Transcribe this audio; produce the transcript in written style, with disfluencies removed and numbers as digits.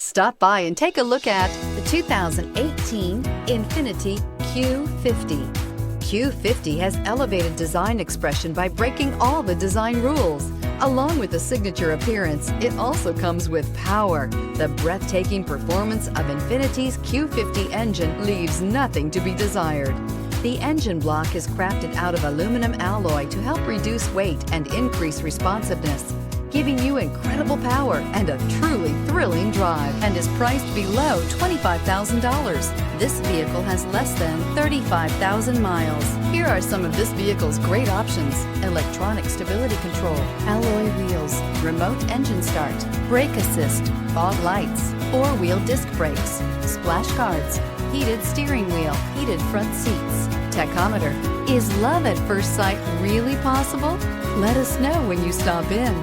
Stop by and take a look at the 2018 Infiniti Q50. Q50 has elevated design expression by breaking all the design rules. Along with the signature appearance, it also comes with power. The breathtaking performance of Infiniti's Q50 engine leaves nothing to be desired. The engine block is crafted out of aluminum alloy to help reduce weight and increase responsiveness, giving you incredible power and a truly thrilling drive, and is priced below $25,000. This vehicle has less than 35,000 miles. Here are some of this vehicle's great options: electronic stability control, alloy wheels, remote engine start, brake assist, fog lights, four-wheel disc brakes, splash guards, heated steering wheel, heated front seats, tachometer. Is love at first sight really possible? Let us know when you stop in.